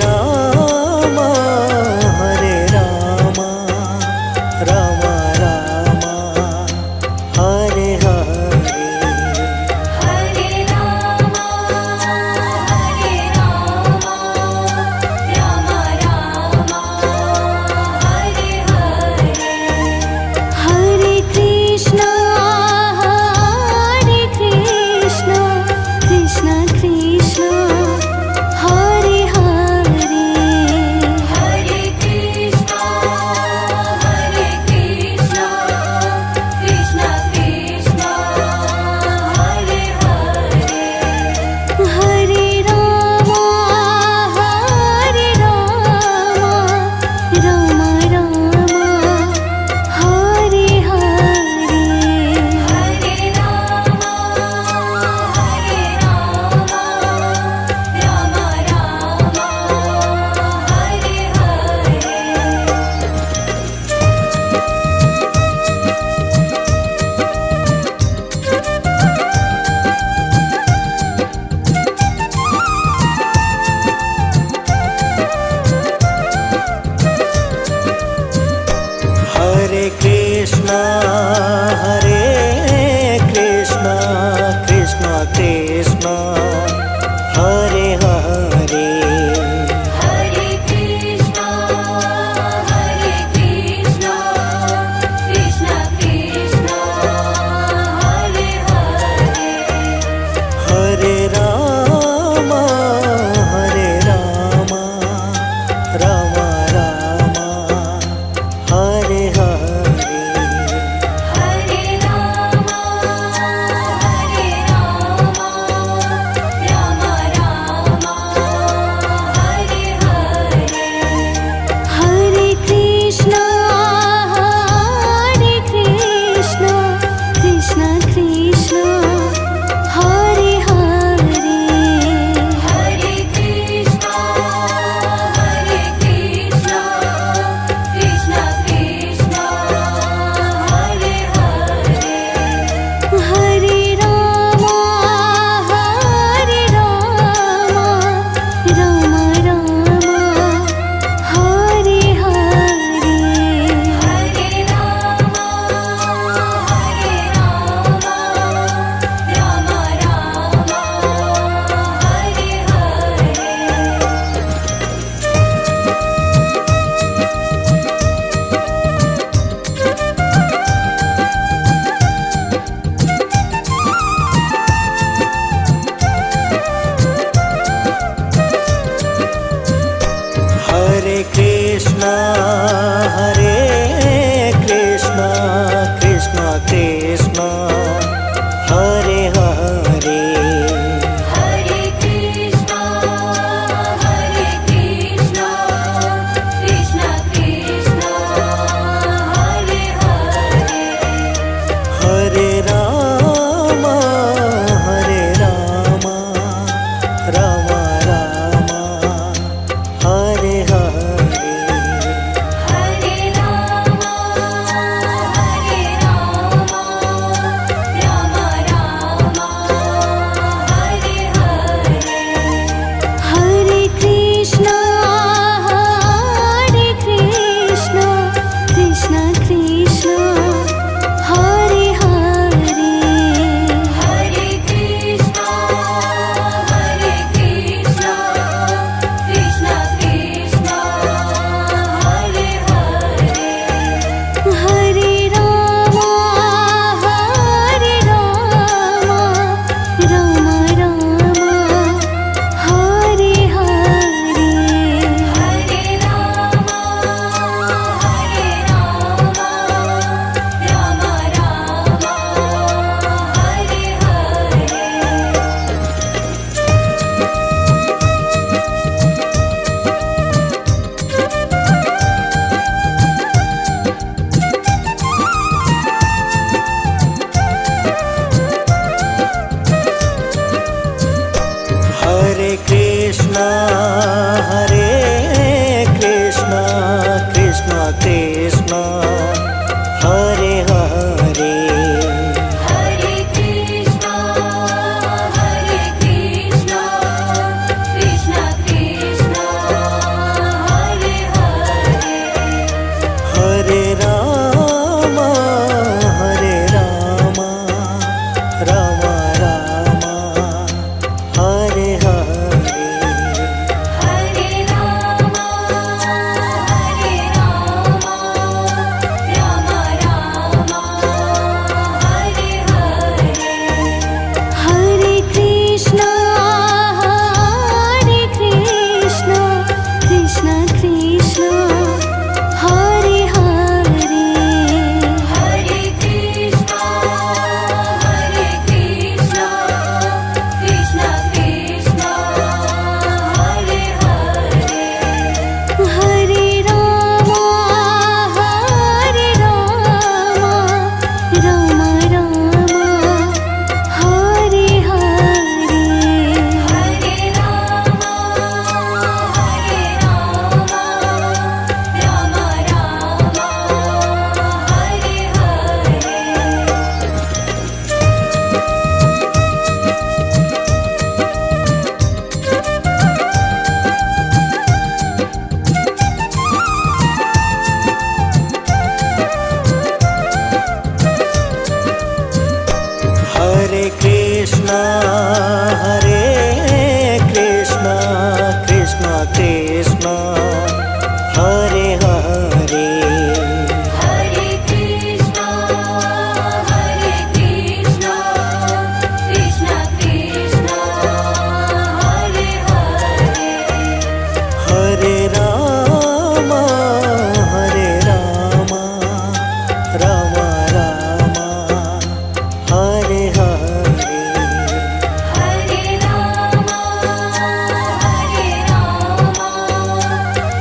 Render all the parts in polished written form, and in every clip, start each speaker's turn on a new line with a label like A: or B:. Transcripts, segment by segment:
A: Ram Hare Ram Ram Ram Hare Hare
B: Hare Ram Hare Ram Ram Ram Hare Hare Hare Krishna Krishna Krishna Hare Hare Hare Krishna Krishna Krishna Hare Hare Hare Ram Ram Ram Hare Hare Hare Ram Ram Ram Hare
A: Hare Krishna Krishna Krishna Hare Hare
B: Hare Krishna Krishna Krishna Hare Hare
A: Hare Ram Ram Ram Hare Hare
B: Hare Ram Ram Hare Hare Hare Krishna Krishna Krishna Hare Hare Hare Krishna Krishna Krishna Hare Hare Hare Ram Ram Hare Hare Hare Ram Ram Hare
A: Hare Krishna Krishna Krishna Hare Hare
B: Hare Krishna Krishna Krishna Hare Hare
A: Hare Ram Ram Ram Hare Hare
B: Hare Ram Ram Hare Hare Hare Krishna Krishna Krishna Hare Hare Hare Krishna Krishna Krishna Hare Hare Hare Ram Ram Hare Hare Hare Ram Krishna
A: Krishna Hare Hare
B: Hare Krishna Krishna Krishna Hare Hare
A: Hare Ram Ram Ram Hare Hare
B: Hare Ram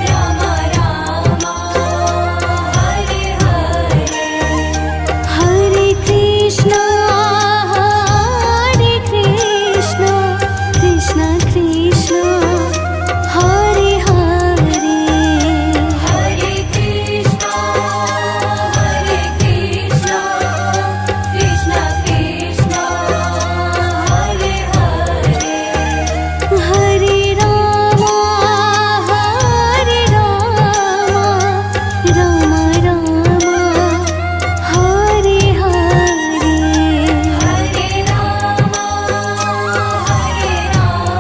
B: Ram Ram Hare Hare Hare Krishna Krishna Krishna Hare Hare Hare Krishna Krishna Krishna Hare Hare Hare Ram Ram Ram Hare Hare Hare Ram Ram Hare Hare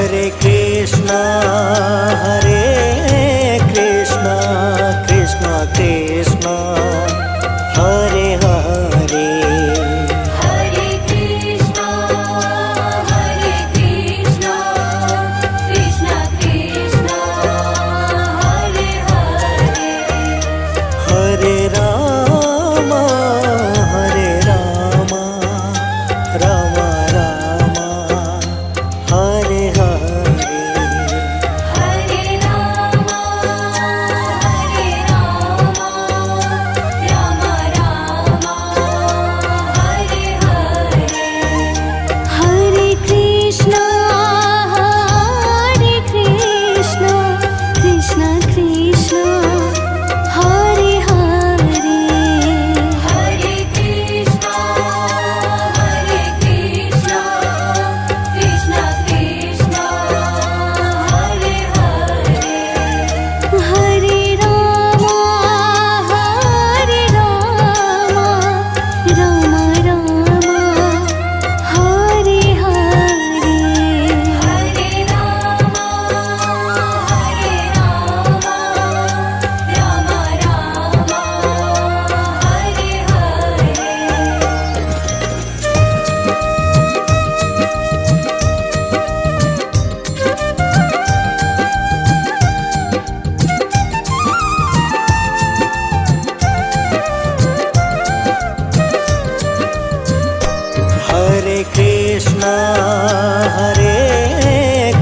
A: Hare Krishna Krishna Krishna Hare Hare
B: Hare Krishna Krishna Krishna Hare Hare
A: Hare Ram Ram Ram Hare Hare
B: Hare Ram Ram Hare Hare Hare Krishna Krishna Krishna Hare Hare Hare Krishna Krishna Krishna Hare Hare Hare Ram Ram Hare Hare Hare Ram
A: Hare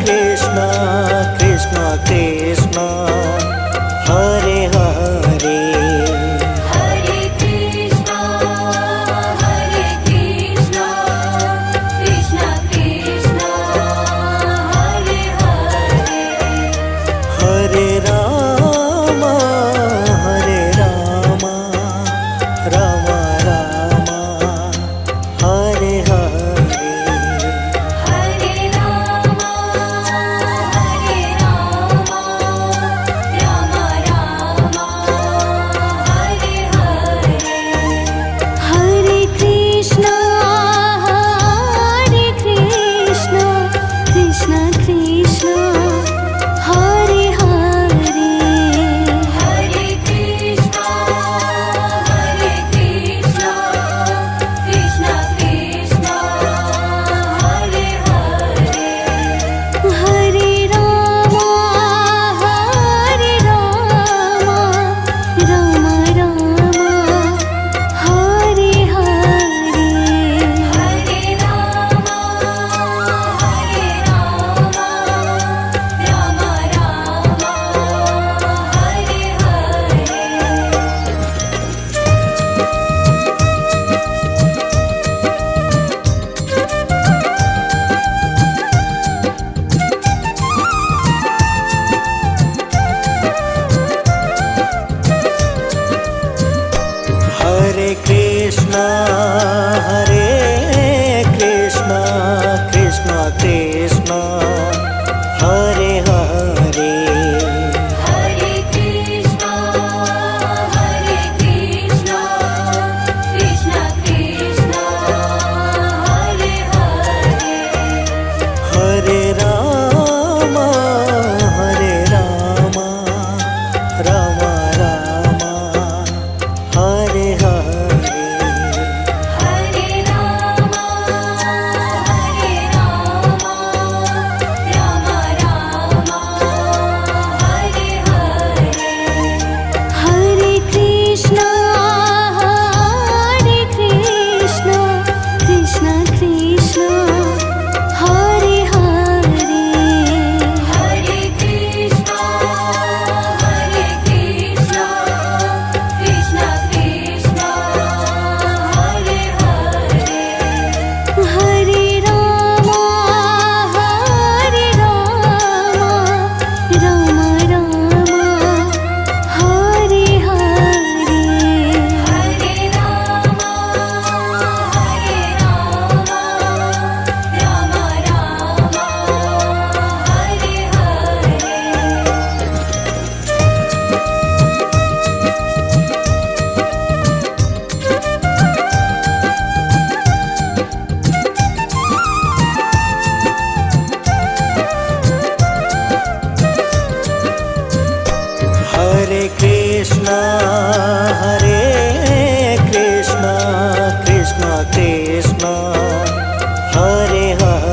A: Krishna Krishna Krishna Hare Hare
B: Hare Krishna Krishna Krishna Hare Hare
A: Hare Ram Ram Hare Hare
B: Hare Ram
A: Krishna, Hare Hare,
B: Hare Krishna, Hare Krishna, Krishna Krishna, Hare Hare,
A: Hare Rama, Hare Rama, Rama Rama, Hare Hare,
B: Hare Rama, Hare Rama, Rama Rama, Hare Hare, Hare Krishna, Hare Krishna, Krishna Krishna, Hare Hare, Hare Krishna, Hare Krishna, Krishna Krishna, Hare Hare, Hare Rama, Hare Rama, Rama Rama, Hare Hare, Hare Rama, Hare Rama, Rama Rama, Hare Hare.
A: Hare Krishna, Hare Krishna, Krishna Krishna, Hare Hare,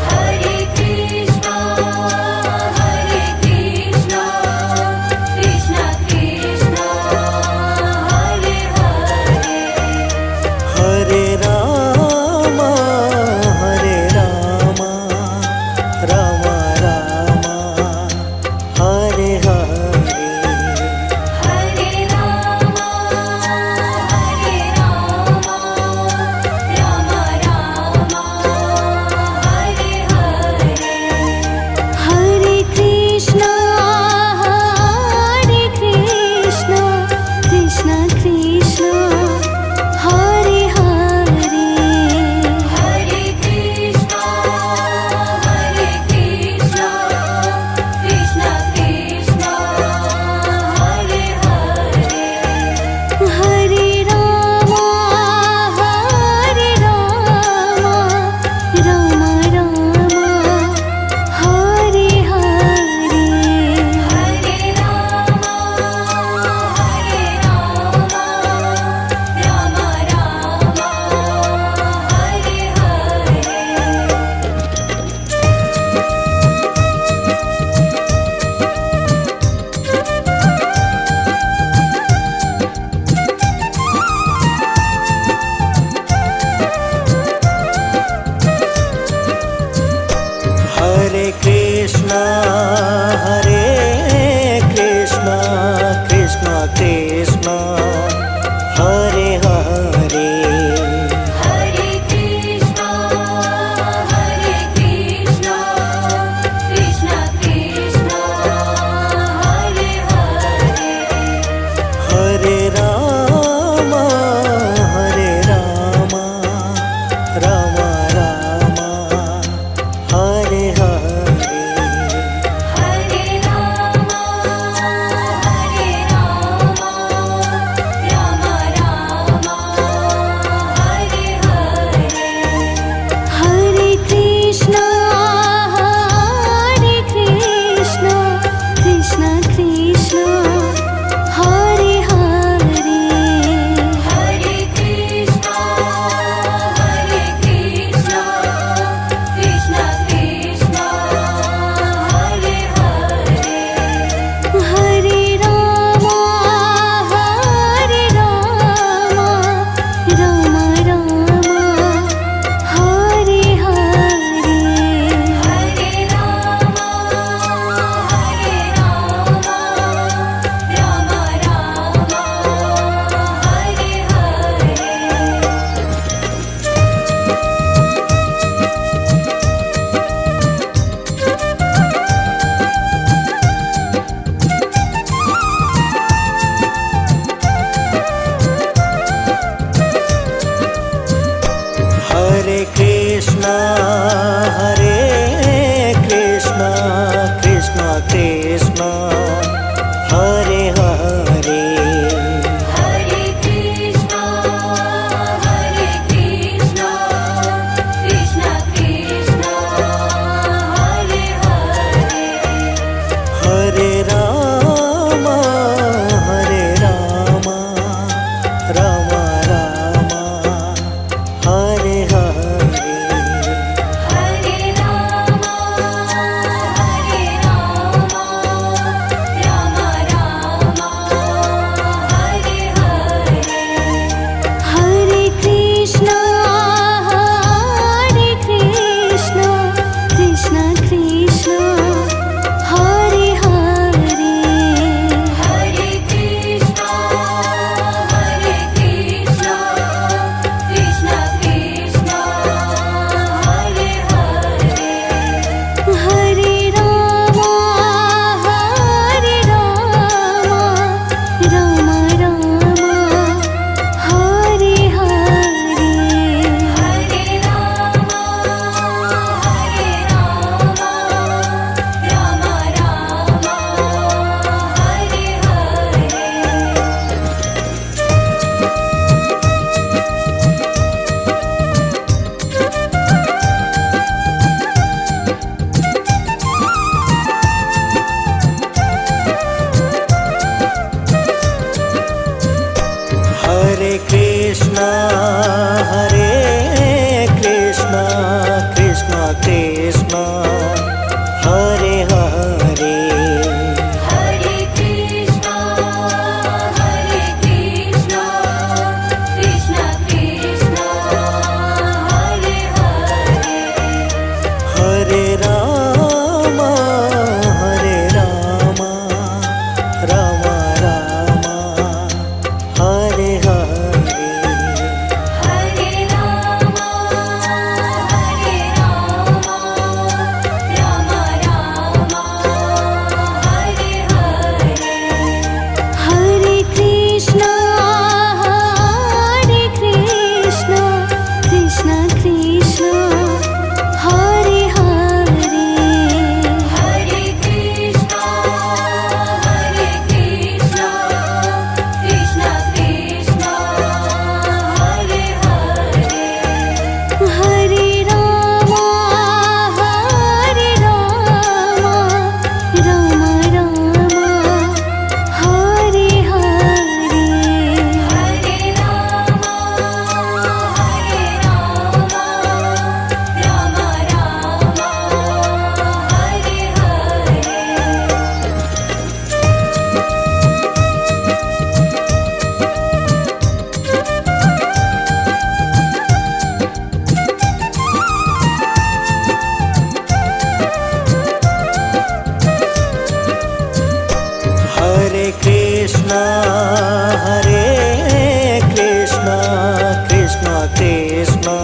B: Hare Krishna, Hare Krishna, Krishna Krishna, Hare Hare,
A: Hare Rama, Hare Rama, Rama Rama, Hare Hare,
B: Hare Rama, Hare Rama, Rama Rama, Hare Hare, Hare Krishna, Hare Krishna, Krishna Krishna, Hare Hare, Hare Krishna, Hare Krishna, Krishna Krishna, Hare Hare, Hare Rama, Hare Rama, Rama Rama, Hare Hare, Hare Rama, Hare Rama, Rama Rama,
A: Hare Krishna, Hare Krishna, Krishna Krishna, Hare Hare,
B: Hare Krishna, Hare Krishna, Krishna Krishna, Hare Hare,
A: Hare Rama, Hare Rama, Rama Rama, Hare Hare,
B: Hare Rama, Hare Rama, Rama Rama, Hare Hare, Hare Krishna, Hare Krishna, Krishna Krishna, Hare Hare, Hare Krishna, Hare Krishna, Krishna Krishna, Hare Hare, Hare Rama, Hare Rama, Rama Rama, Hare Hare, Hare Rama, Hare Rama, Rama Rama, Hare
A: Hare Krishna, Hare Hare Krishna Krishna Krishna Hare Hare
B: Hare Krishna Krishna Krishna Hare Hare
A: Hare Ram Ram Ram Hare Hare
B: Hare Ram Ram Ram Hare Hare Hare Krishna Krishna Krishna Hare Hare Hare Krishna Krishna Krishna Hare Hare Hare Ram Ram Ram Hare Hare Hare Ram Ram Hare Hare
A: Hare Krishna Krishna Krishna